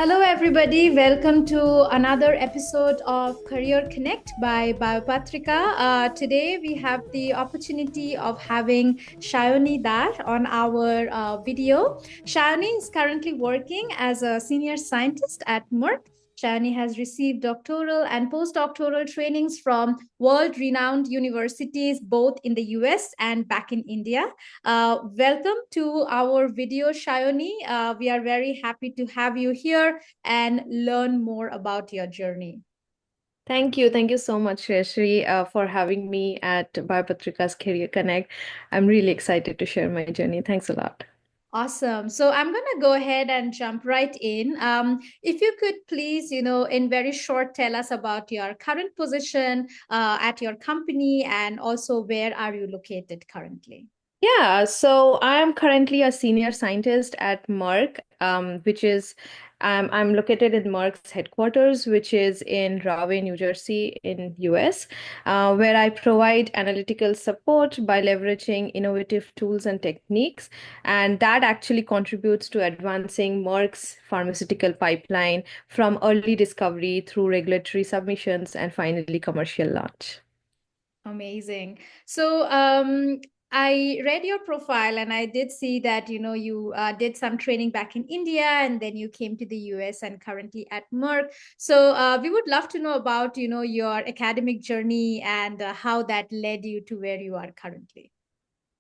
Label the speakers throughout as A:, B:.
A: Hello, everybody. Welcome to another episode of Career Konnect by Biopatrika. Today, we have the opportunity of having Sayani Dar on our video. Sayani is currently working as a senior scientist at Merck. Shani has received doctoral and postdoctoral trainings from world renowned universities both in the US and back in India. Welcome to our video, Shayoni. We are very happy to have you here and learn more about your journey.
B: Thank you. Thank you so much, Sreyashree, for having me at Biopatrika's Career Connect. I'm really excited to share my journey. Thanks a lot.
A: Awesome. So I'm going to go ahead and jump right in. If you could please, in very short, tell us about your current position at your company and also where are you located currently?
B: Yeah, so I'm currently a senior scientist at Merck, which is I'm located in Merck's headquarters, which is in Rahway, New Jersey, in US, where I provide analytical support by leveraging innovative tools and techniques, and that actually contributes to advancing Merck's pharmaceutical pipeline from early discovery through regulatory submissions and finally commercial launch.
A: Amazing. So I read your profile and I did see that you did some training back in India and then you came to the US and currently at Merck. So we would love to know about your academic journey and how that led you to where you are currently.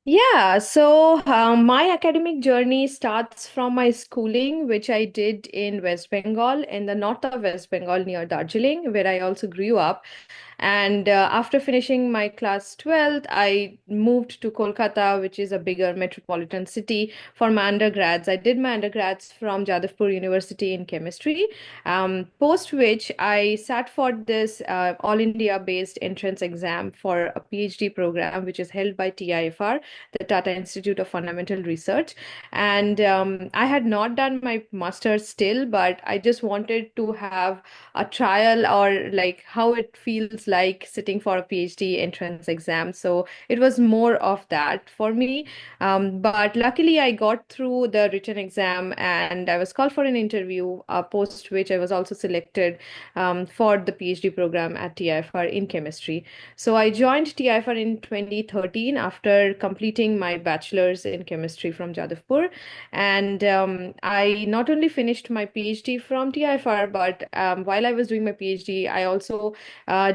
B: Yeah, so my academic journey starts from my schooling, which I did in West Bengal, in the north of West Bengal near Darjeeling, where I also grew up. And after finishing my class 12th, I moved to Kolkata, which is a bigger metropolitan city, for my undergrads. I did my undergrads from Jadavpur University in chemistry, post which I sat for this all India based entrance exam for a PhD program, which is held by TIFR, the Tata Institute of Fundamental Research. And I had not done my master's still, but I just wanted to have a trial or like how it feels like sitting for a PhD entrance exam. So it was more of that for me. But luckily, I got through the written exam and I was called for an interview, post which I was also selected for the PhD program at TIFR in chemistry. So I joined TIFR in 2013 after completing my bachelor's in chemistry from Jadavpur. And I not only finished my PhD from TIFR, but while I was doing my PhD, I also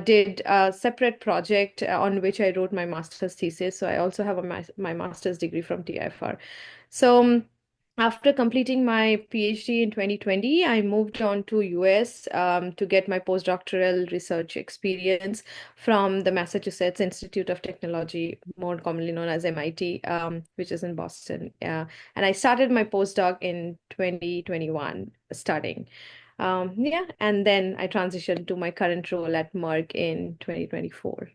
B: did a separate project on which I wrote my master's thesis. So I also have my master's degree from TIFR. So after completing my PhD in 2020, I moved on to US to get my postdoctoral research experience from the Massachusetts Institute of Technology, more commonly known as MIT, which is in Boston. And I started my postdoc in 2021, starting. Yeah, and then I transitioned to my current role at Merck in 2024.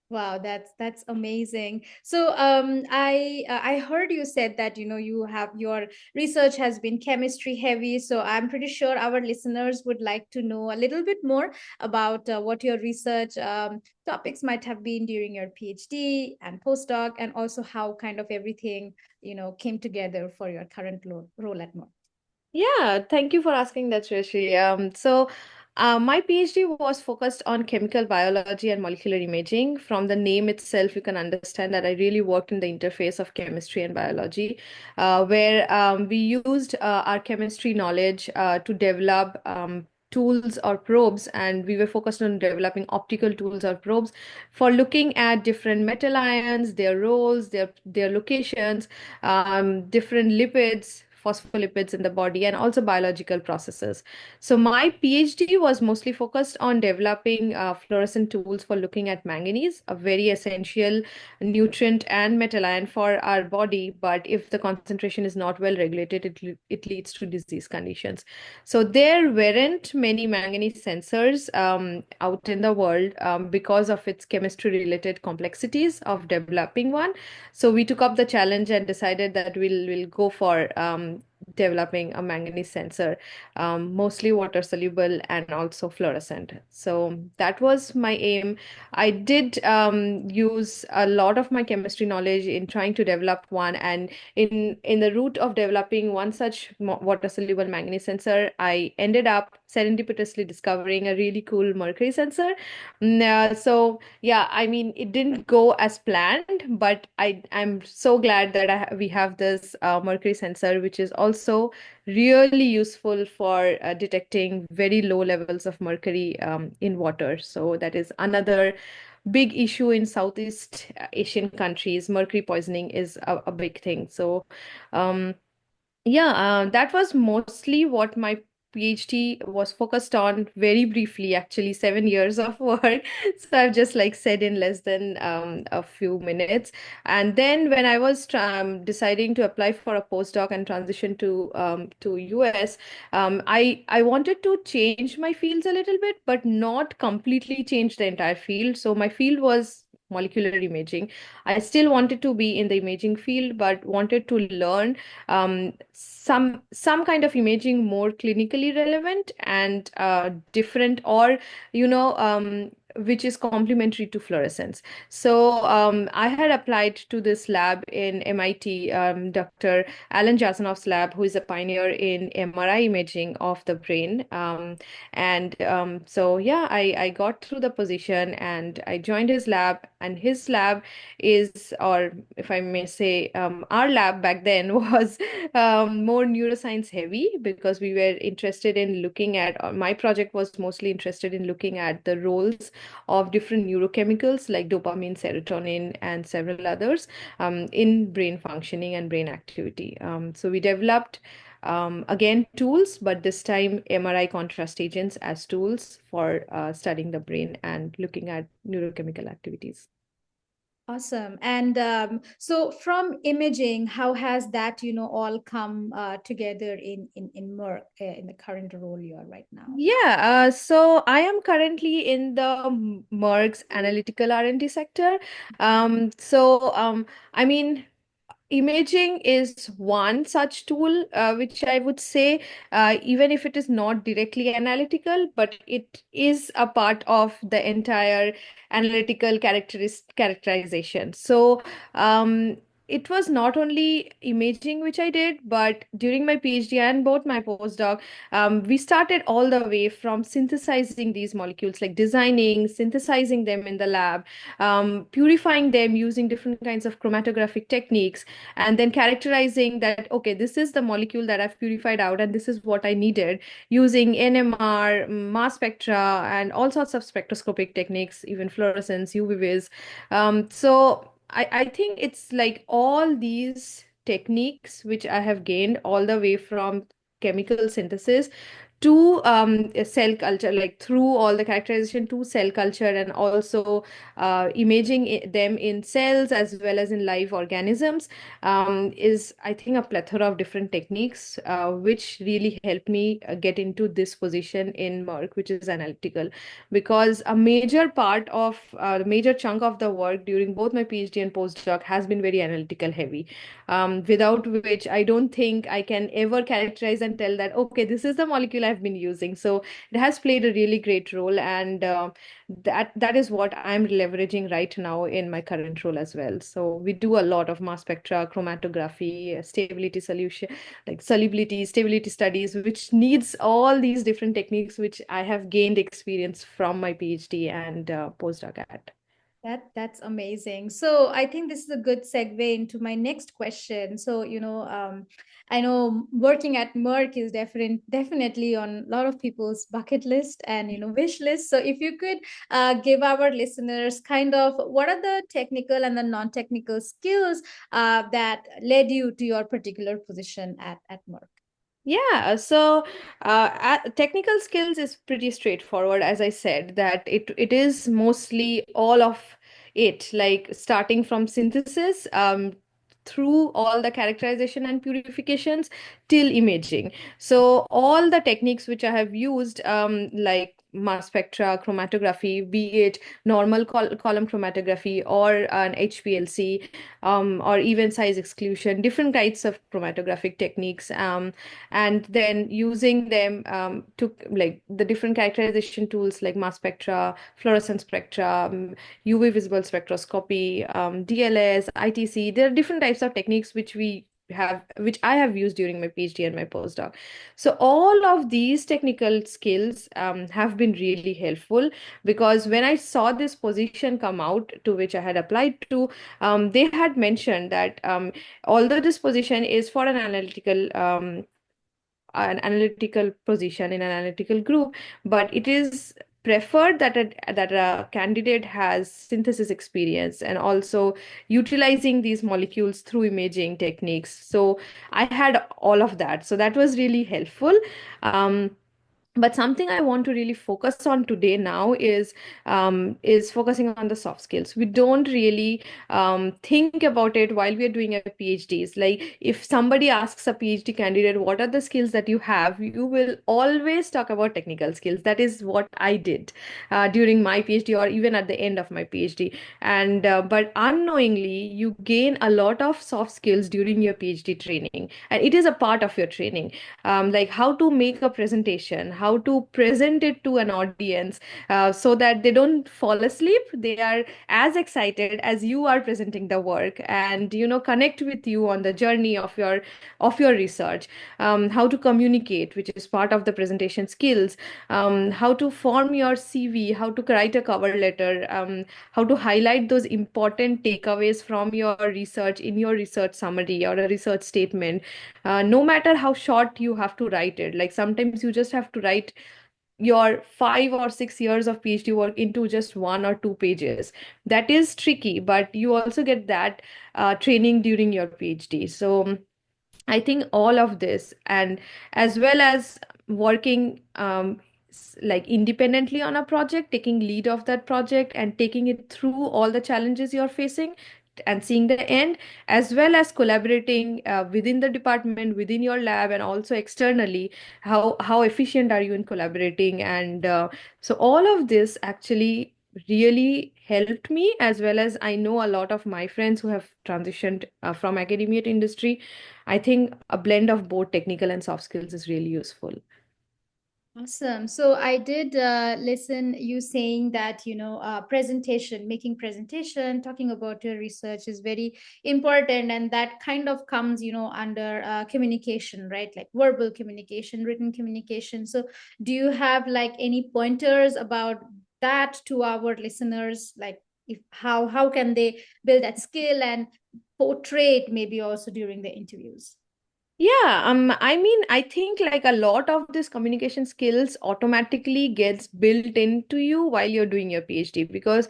A: Wow, that's amazing. So I heard you said that you have your research has been chemistry heavy. So I'm pretty sure our listeners would like to know a little bit more about what your research topics might have been during your PhD and postdoc, and also how kind of everything came together for your current role at Merck.
B: Yeah, thank you for asking that, Sreyashree. My PhD was focused on chemical biology and molecular imaging. From the name itself, you can understand that I really worked in the interface of chemistry and biology, where we used our chemistry knowledge to develop tools or probes, and we were focused on developing optical tools or probes for looking at different metal ions, their roles, their locations, different lipids, phospholipids in the body, and also biological processes. So my PhD was mostly focused on developing fluorescent tools for looking at manganese, a very essential nutrient and metal ion for our body. But if the concentration is not well regulated, it leads to disease conditions. So there weren't many manganese sensors out in the world because of its chemistry-related complexities of developing one. So we took up the challenge and decided that we'll go for developing a manganese sensor, mostly water soluble and also fluorescent. So that was my aim. I did use a lot of my chemistry knowledge in trying to develop one, and in the route of developing one such water soluble manganese sensor, I ended up serendipitously discovering a really cool mercury sensor. So yeah, I mean, it didn't go as planned, but I'm so glad that we have this mercury sensor, which is also really useful for detecting very low levels of mercury in water. So that is another big issue in Southeast Asian countries. Mercury poisoning is a big thing. So um, yeah, that was mostly what my PhD was focused on, very briefly, actually, 7 years of work. So I've just like said in less than a few minutes. And then when I was deciding to apply for a postdoc and transition to US, I wanted to change my fields a little bit, but not completely change the entire field. So my field was molecular imaging. I still wanted to be in the imaging field, but wanted to learn some kind of imaging more clinically relevant and different, or which is complementary to fluorescence. So I had applied to this lab in MIT, Dr. Alan Jasanov's lab, who is a pioneer in MRI imaging of the brain. So yeah, I got through the position and I joined his lab, and his lab is, or if I may say, our lab back then was more neuroscience heavy, because we were interested in looking at, or my project was mostly interested in looking at the roles of different neurochemicals like dopamine, serotonin, and several others in brain functioning and brain activity. So we developed again tools, but this time MRI contrast agents as tools for studying the brain and looking at neurochemical activities.
A: Awesome. And so from imaging, how has that, all come together in Merck, in the current role you are right now?
B: Yeah, so I am currently in the Merck's analytical R&D sector. I mean, imaging is one such tool, which I would say, even if it is not directly analytical, but it is a part of the entire analytical characterization. So, it was not only imaging which I did, but during my PhD and both my postdoc, we started all the way from synthesizing these molecules, like designing, synthesizing them in the lab, purifying them using different kinds of chromatographic techniques, and then characterizing that, okay, this is the molecule that I've purified out, and this is what I needed, using NMR, mass spectra, and all sorts of spectroscopic techniques, even fluorescence, UV vis. I think it's like all these techniques which I have gained all the way from chemical synthesis to cell culture, like through all the characterization to cell culture, and also imaging them in cells as well as in live organisms, is, I think, a plethora of different techniques which really helped me get into this position in Merck, which is analytical. Because a major part of the major chunk of the work during both my PhD and postdoc has been very analytical heavy, without which I don't think I can ever characterize and tell that, okay, this is the molecule I've been using. So it has played a really great role, and that is what I'm leveraging right now in my current role as well. So we do a lot of mass spectra, chromatography, stability solution, like solubility, stability studies, which needs all these different techniques, which I have gained experience from my PhD and postdoc at.
A: That's amazing. So I think this is a good segue into my next question. So, I know working at Merck is definitely on a lot of people's bucket list and wish list. So if you could give our listeners kind of what are the technical and the non-technical skills that led you to your particular position at Merck?
B: Yeah, technical skills is pretty straightforward. As I said, that it is mostly all of it, like starting from synthesis, through all the characterization and purifications till imaging. So all the techniques which I have used, like mass spectra, chromatography, be it normal column chromatography or an HPLC, or even size exclusion, different types of chromatographic techniques, and then using them to like the different characterization tools like mass spectra, fluorescence spectra, UV visible spectroscopy, DLS, ITC. There are different types of techniques which I have used during my PhD and my postdoc. So all of these technical skills have been really helpful, because when I saw this position come out to which I had applied to, they had mentioned that although this position is for an analytical position in an analytical group, but it is preferred that a candidate has synthesis experience and also utilizing these molecules through imaging techniques. So I had all of that. So that was really helpful. Um, but something I want to really focus on today now is focusing on the soft skills. We don't really think about it while we are doing a PhDs. Like if somebody asks a PhD candidate, what are the skills that you have? You will always talk about technical skills. That is what I did during my PhD or even at the end of my PhD. And but unknowingly, you gain a lot of soft skills during your PhD training, and it is a part of your training, like how to make a presentation, how to present it to an audience, so that they don't fall asleep. They are as excited as you are presenting the work, and connect with you on the journey of your research. How to communicate, which is part of the presentation skills. How to form your CV, how to write a cover letter, how to highlight those important takeaways from your research in your research summary or a research statement. No matter how short you have to write it, like sometimes you just have to write your 5 or 6 years of PhD work into just 1 or 2 pages. That is tricky, but you also get that training during your PhD. So I think all of this, and as well as working like independently on a project, taking lead of that project and taking it through all the challenges you're facing and seeing the end, as well as collaborating within the department, within your lab, and also externally. How efficient are you in collaborating? And so all of this actually really helped me, as well as I know a lot of my friends who have transitioned from academia to industry. I think a blend of both technical and soft skills is really useful.
A: Awesome. So I did listen you saying that, presentation, making presentation, talking about your research is very important. And that kind of comes, under communication, right? Like verbal communication, written communication. So do you have like any pointers about that to our listeners? Like if how can they build that skill and portray it maybe also during the interviews?
B: Yeah, I mean, I think like a lot of this communication skills automatically gets built into you while you're doing your PhD, because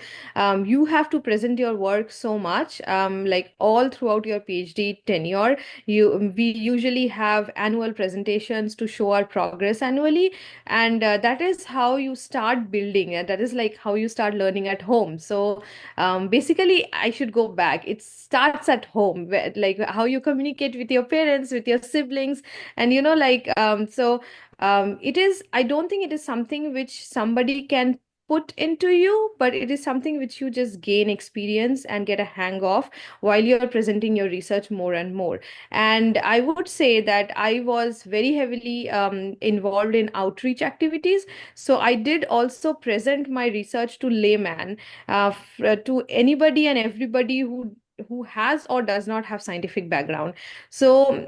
B: you have to present your work so much, like all throughout your PhD tenure. We usually have annual presentations to show our progress annually, and that is how you start building, and that is like how you start learning at home. So basically I should go back. It starts at home, where, like how you communicate with your parents, with your siblings, and it is, I don't think it is something which somebody can put into you, but it is something which you just gain experience and get a hang of while you're presenting your research more and more. And I would say that I was very heavily involved in outreach activities. So I did also present my research to layman, to anybody and everybody who has or does not have scientific background. So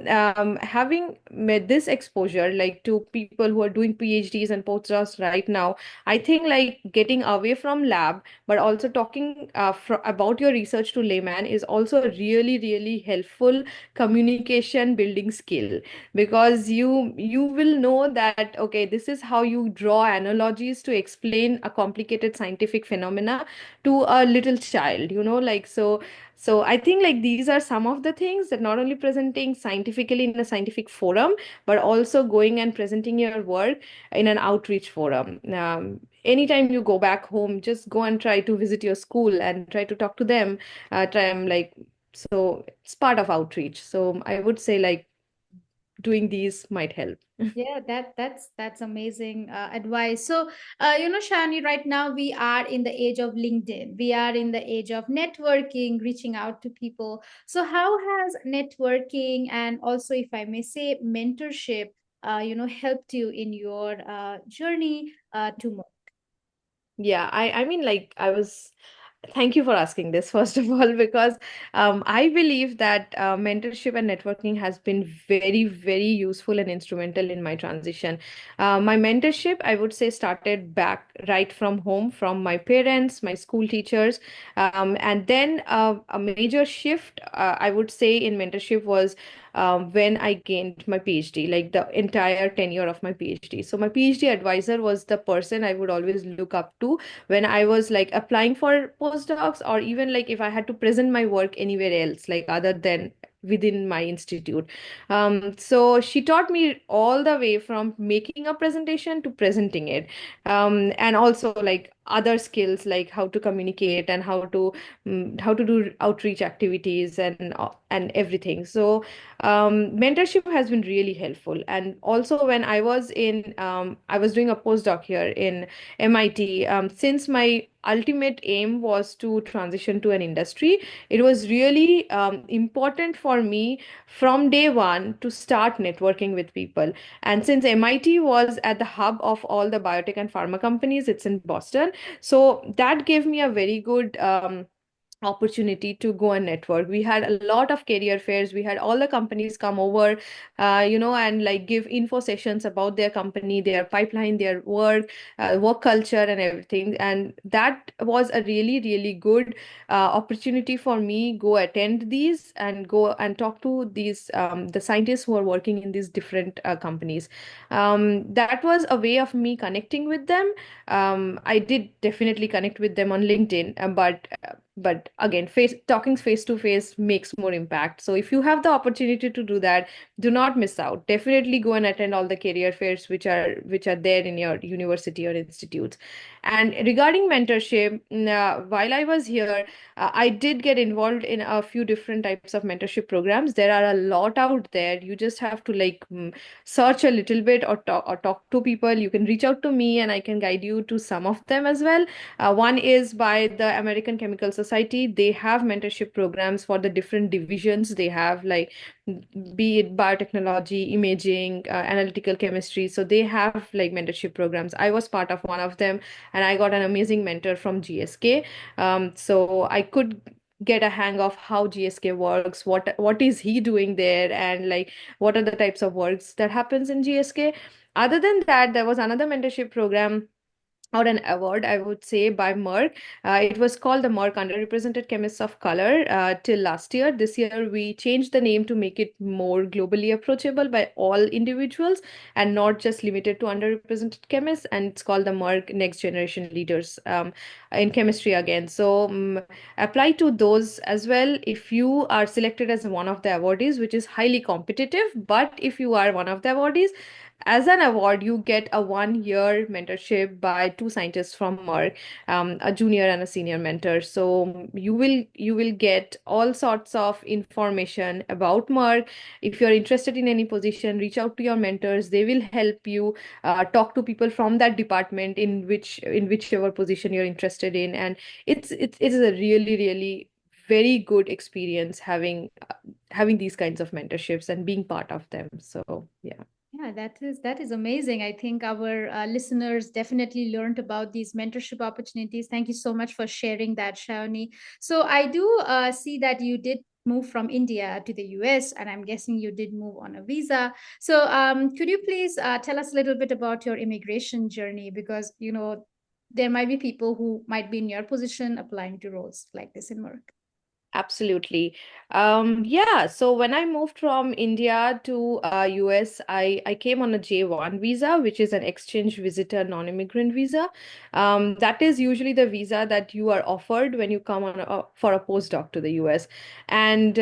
B: having met this exposure, like to people who are doing PhDs and postdocs right now, I think like getting away from lab but also talking about your research to layman is also a really really helpful communication building skill, because you will know that okay, this is how you draw analogies to explain a complicated scientific phenomena to a little child, so I think like these are some of the things that not only presenting scientifically in a scientific forum, but also going and presenting your work in an outreach forum. Anytime you go back home, just go and try to visit your school and try to talk to them. Try like so it's part of outreach. So I would say like doing these might help.
A: Yeah, that's amazing advice. So, Shani, right now we are in the age of LinkedIn. We are in the age of networking, reaching out to people. So, how has networking and also, if I may say, mentorship, helped you in your journey to more?
B: Yeah, I mean, like, thank you for asking this, first of all, because I believe that mentorship and networking has been very, very useful and instrumental in my transition. My mentorship, I would say, started back right from home, from my parents, my school teachers. And then a major shift, I would say, in mentorship was when I gained my PhD, like the entire tenure of my PhD. So my PhD advisor was the person I would always look up to when I was like applying for postdocs, or even like if I had to present my work anywhere else, like other than within my institute. So she taught me all the way from making a presentation to presenting it, and also like other skills like how to communicate and how to do outreach activities and everything. So mentorship has been really helpful. And also when I was doing a postdoc here in MIT. Since my ultimate aim was to transition to an industry, it was really important for me from day one to start networking with people. And since MIT was at the hub of all the biotech and pharma companies, it's in Boston. So that gave me a very good opportunity to go and network. We had a lot of career fairs. We had all the companies come over, and like give info sessions about their company, their pipeline, their work culture, and everything. And that was a really, really good opportunity for me. Go attend these and go and talk to these the scientists who are working in these different companies. That was a way of me connecting with them. I did definitely connect with them on LinkedIn, but again, talking face to face makes more impact. So if you have the opportunity to do that, do not miss out. Definitely go and attend all the career fairs which are there in your university or institutes. And regarding mentorship, while I was here, I did get involved in a few different types of mentorship programs. There are a lot out there. You just have to like search a little bit, or talk to people. You can reach out to me and I can guide you to some of them as well. One is by the American Chemical Society. They have mentorship programs for the different divisions. They have like, be it biotechnology, imaging, analytical chemistry. So they have like mentorship programs. I was part of one of them, and I got an amazing mentor from GSK. So I could get a hang of how GSK works, what is he doing there, and like what are the types of works that happens in GSK. Other than that, there was another mentorship program or an award, I would say, by Merck. It was called the Merck Underrepresented Chemists of Color till last year. This year, we changed the name to make it more globally approachable by all individuals and not just limited to underrepresented chemists. And it's called the Merck Next Generation Leaders in Chemistry again. So apply to those as well if you are selected as one of the awardees, which is highly competitive. But if you are one of the awardees, as an award, you get a 1 year mentorship by two scientists from Merck, a junior and a senior mentor. So you will get all sorts of information about Merck. If you're interested in any position, reach out to your mentors. They will help you talk to people from that department in whichever position you're interested in. And it's a really, really very good experience having these kinds of mentorships and being part of them. So yeah.
A: Yeah, that is amazing. I think our listeners definitely learned about these mentorship opportunities. Thank you so much for sharing that, Shawnee. So I do see that you did move from India to the US, and I'm guessing you did move on a visa. So could you please tell us a little bit about your immigration journey? Because there might be people who might be in your position applying to roles like this in Merck.
B: Absolutely. Yeah, so when I moved from India to US, I came on a J1 visa, which is an exchange visitor non-immigrant visa. That is usually the visa that you are offered when you come for a postdoc to the US. And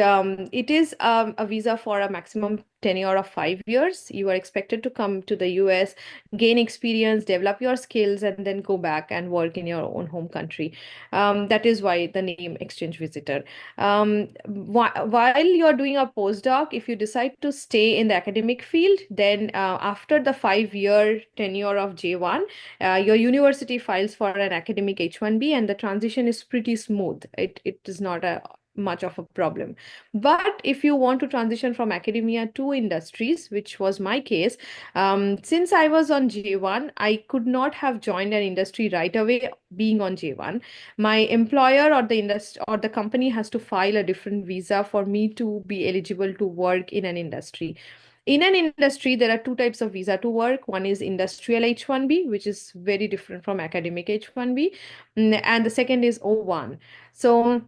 B: it is a visa for a maximum tenure of 5 years. You are expected to come to the US, gain experience, develop your skills, and then go back and work in your own home country. That is why the name exchange visitor. While you're doing a postdoc, if you decide to stay in the academic field, then after the 5-year tenure of J1, your university files for an academic H1B, and the transition is pretty smooth. It is not a much of a problem. But if you want to transition from academia to industries, which was my case, since I was on J1, I could not have joined an industry right away being on J1. My employer or the industry or the company has to file a different visa for me to be eligible to work in an industry. In an industry, there are two types of visa to work. One is industrial H1B, which is very different from academic H1B, and the second is O1. So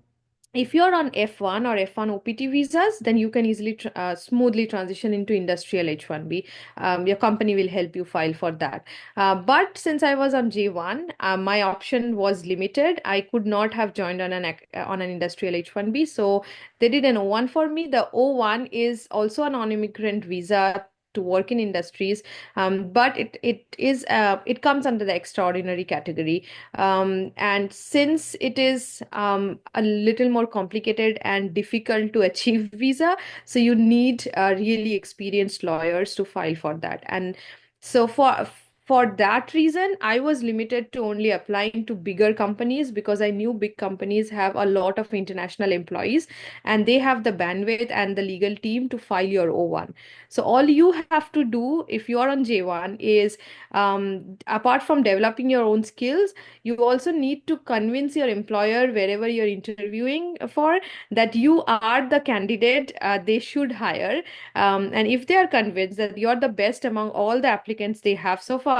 B: if you're on F1 or F1 OPT visas, then you can easily smoothly transition into industrial H1B. Your company will help you file for that. But since I was on J1, my option was limited. I could not have joined on an industrial H1B, so they did an O1 for me. The O1 is also a non-immigrant visa to work in industries, but it comes under the extraordinary category, and since it is a little more complicated and difficult to achieve visa, so you need really experienced lawyers to file for that. And so for that reason, I was limited to only applying to bigger companies because I knew big companies have a lot of international employees and they have the bandwidth and the legal team to file your O1. So all you have to do if you are on J1 is, apart from developing your own skills, you also need to convince your employer wherever you're interviewing for that you are the candidate they should hire. And if they are convinced that you're the best among all the applicants they have so far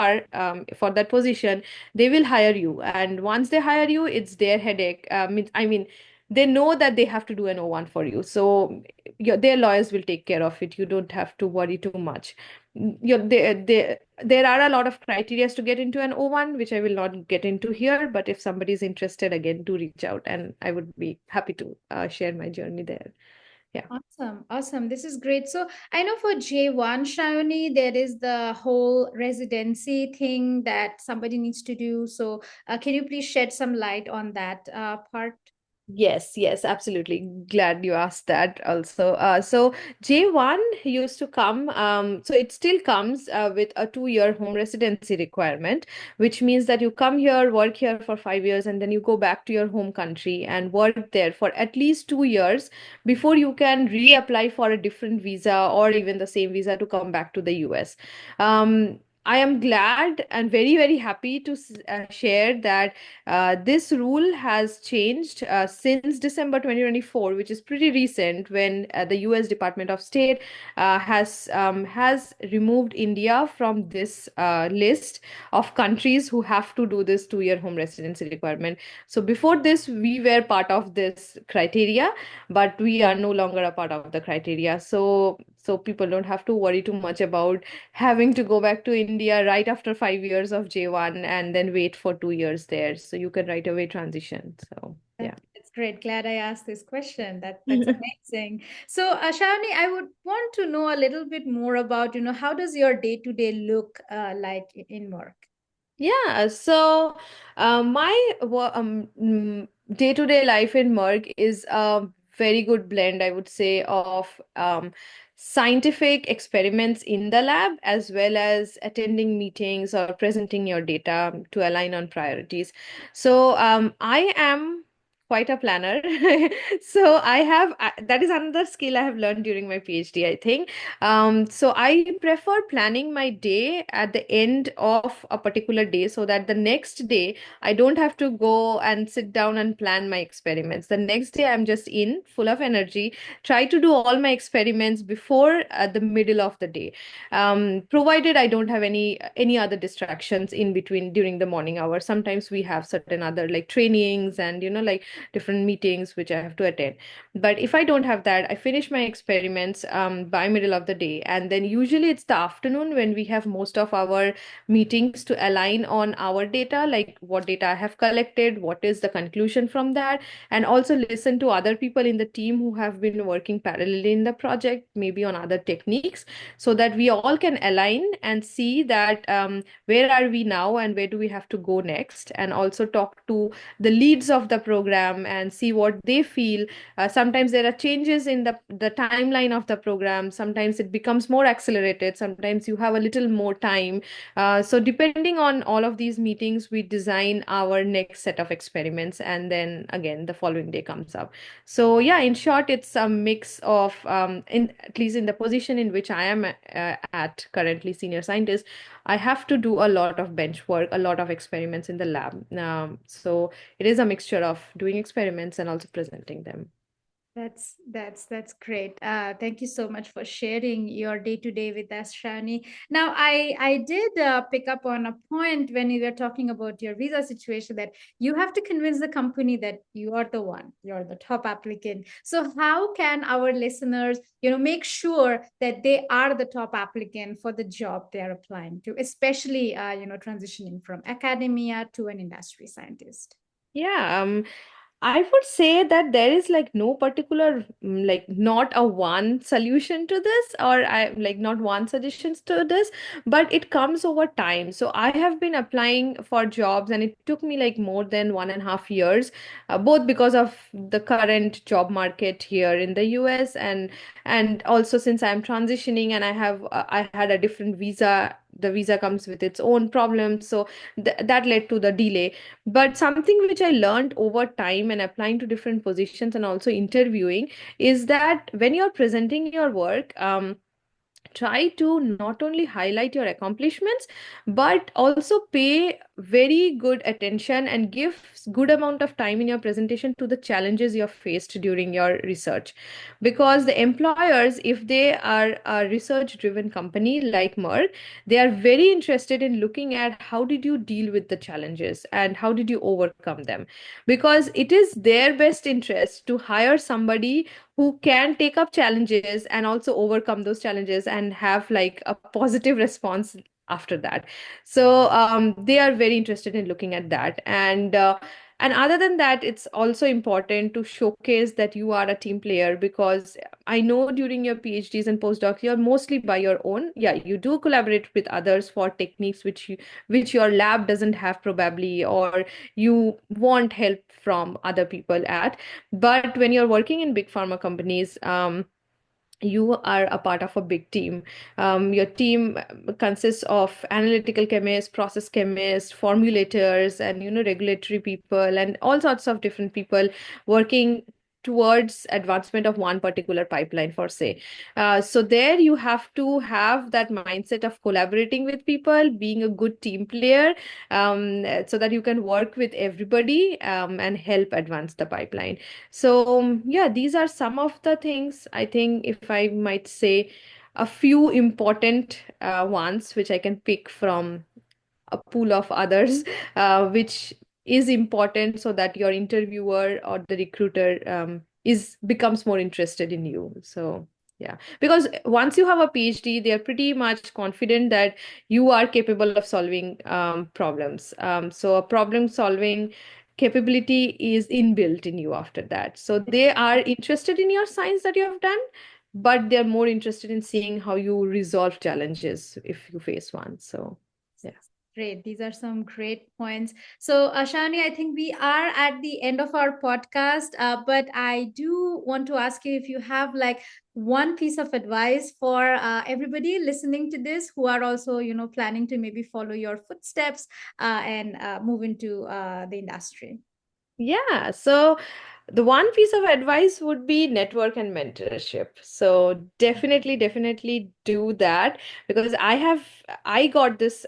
B: for that position, they will hire you. And once they hire you, it's their headache. I mean, they know that they have to do an O1 for you. So their lawyers will take care of it. You don't have to worry too much. There are a lot of criteria to get into an O1, which I will not get into here. But if somebody is interested, again, do reach out, and I would be happy to share my journey there. Yeah.
A: Awesome, awesome. This is great. So I know for J1, Shayoni, there is the whole residency thing that somebody needs to do. So can you please shed some light on that part?
B: Yes, yes, absolutely. Glad you asked that also. So J1 used to come, so it still comes with a 2-year home residency requirement, which means that you come here, work here for 5 years, and then you go back to your home country and work there for at least 2 years before you can reapply for a different visa or even the same visa to come back to the US. I am glad and very, very happy to share that this rule has changed since December 2024, which is pretty recent, when the US Department of State has removed India from this list of countries who have to do this 2-year home residency requirement. So before this, we were part of this criteria, but we are no longer a part of the criteria. So people don't have to worry too much about having to go back to India right after 5 years of J1 and then wait for 2 years there. So you can right away transition. So yeah.
A: That's great. Glad I asked this question. That's amazing. So, Shayoni, I would want to know a little bit more about, how does your day-to-day look like in work?
B: Yeah, so my day-to-day life in Merck is a very good blend, I would say, of scientific experiments in the lab as well as attending meetings or presenting your data to align on priorities. So I am quite a planner. So that is another skill I have learned during my PhD, I think. So I prefer planning my day at the end of a particular day so that the next day I don't have to go and sit down and plan my experiments. The next day I'm just in full of energy, try to do all my experiments before the middle of the day, provided I don't have any other distractions in between during the morning hours. Sometimes we have certain other like trainings and like different meetings which I have to attend. But if I don't have that, I finish my experiments by middle of the day. And then usually it's the afternoon when we have most of our meetings to align on our data, like what data I have collected, what is the conclusion from that, and also listen to other people in the team who have been working parallelly in the project, maybe on other techniques, so that we all can align and see that where are we now and where do we have to go next, and also talk to the leads of the program program and see what they feel. Sometimes there are changes in the timeline of the program. Sometimes it becomes more accelerated. Sometimes you have a little more time. So depending on all of these meetings, we design our next set of experiments, and then again the following day comes up. So yeah, in short, it's a mix of in at least in the position in which I am at currently, senior scientist, I have to do a lot of bench work, a lot of experiments in the lab. So it is a mixture of doing experiments and also presenting them.
A: That's great. Thank you so much for sharing your day to day with us, Shani. Now, I did pick up on a point when you were talking about your visa situation, that you have to convince the company that you are the one, you're the top applicant. So, how can our listeners, make sure that they are the top applicant for the job they are applying to, especially, transitioning from academia to an industry scientist?
B: Yeah, I would say that there is like no particular like not a one solution to this, or I like not one suggestions to this, but it comes over time. So I have been applying for jobs and it took me like more than 1.5 years, both because of the current job market here in the US, and also since I'm transitioning and I had a different visa. The visa comes with its own problems, so that led to the delay. But something which I learned over time and applying to different positions and also interviewing is that when you're presenting your work, try to not only highlight your accomplishments but also pay very good attention and give good amount of time in your presentation to the challenges you have faced during your research, because the employers, if they are a research driven company like Merck, they are very interested in looking at how did you deal with the challenges and how did you overcome them, because it is their best interest to hire somebody who can take up challenges and also overcome those challenges and have like a positive response after that. So they are very interested in looking at that. And other than that, it's also important to showcase that you are a team player, because I know during your PhDs and postdocs you're mostly by your own. Yeah, you do collaborate with others for techniques which your lab doesn't have probably, or you want help from other people at. But when you're working in big pharma companies, you are a part of a big team. Your team consists of analytical chemists, process chemists, formulators, and regulatory people, and all sorts of different people working towards advancement of one particular pipeline for say. So there you have to have that mindset of collaborating with people, being a good team player, so that you can work with everybody and help advance the pipeline. So, yeah, these are some of the things I think, if I might say, a few important ones which I can pick from a pool of others, which is important so that your interviewer or the recruiter is becomes more interested in you. So, yeah, because once you have a PhD, they are pretty much confident that you are capable of solving problems. So, a problem solving capability is inbuilt in you after that. So, they are interested in your science that you have done, but they're more interested in seeing how you resolve challenges if you face one. So, yeah.
A: Great. These are some great points. So, Shani, I think we are at the end of our podcast, but I do want to ask you if you have like one piece of advice for everybody listening to this who are also, planning to maybe follow your footsteps and move into the industry.
B: Yeah, so the one piece of advice would be network and mentorship. So definitely do that, because I got this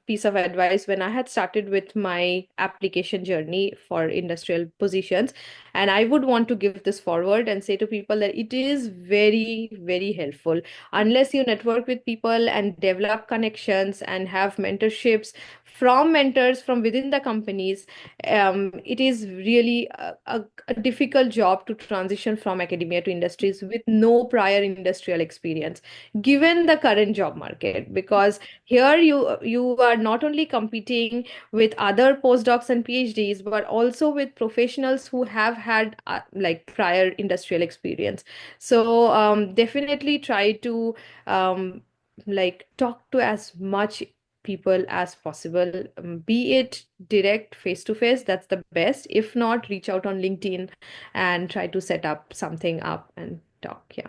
B: piece of advice when I had started with my application journey for industrial positions, and I would want to give this forward and say to people that it is very helpful. Unless you network with people and develop connections and have mentorships from mentors from within the companies, it is really a difficult job to transition from academia to industries with no prior industrial experience, given the current job market. Because here you are not only competing with other postdocs and PhDs, but also with professionals who have had like prior industrial experience. So definitely try to like talk to as much people as possible. Be it direct face to face, that's the best. If not, reach out on LinkedIn and try to set up something up and talk. Yeah.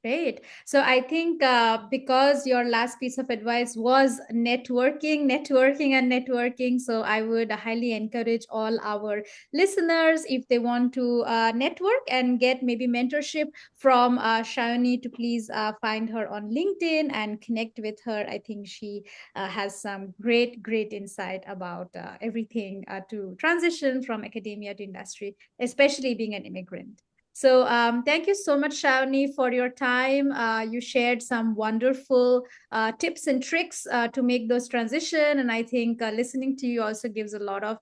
A: Great. So I think because your last piece of advice was networking, and networking. So I would highly encourage all our listeners, if they want to network and get maybe mentorship from Sayani, to please find her on LinkedIn and connect with her. I think she has some great insight about everything to transition from academia to industry, especially being an immigrant. So thank you so much, Shawnee, for your time. You shared some wonderful tips and tricks to make those transition. And I think listening to you also gives a lot of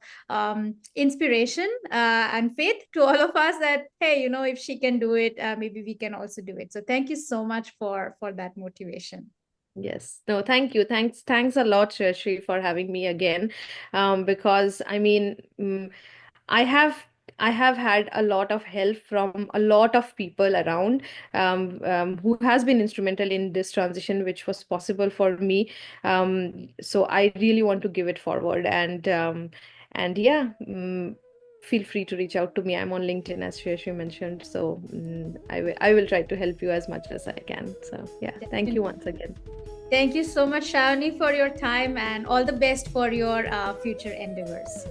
A: inspiration and faith to all of us that, hey, if she can do it, maybe we can also do it. So thank you so much for that motivation.
B: Yes. No, thank you. Thanks a lot, Sreyashree, for having me again. Because I mean, I have I have had a lot of help from a lot of people around, who has been instrumental in this transition, which was possible for me. So I really want to give it forward, and yeah, feel free to reach out to me. I'm on LinkedIn, as Sreyashree mentioned. So I will try to help you as much as I can. So yeah, thank you once again.
A: Thank you so much, Shawnee, for your time, and all the best for your future endeavors.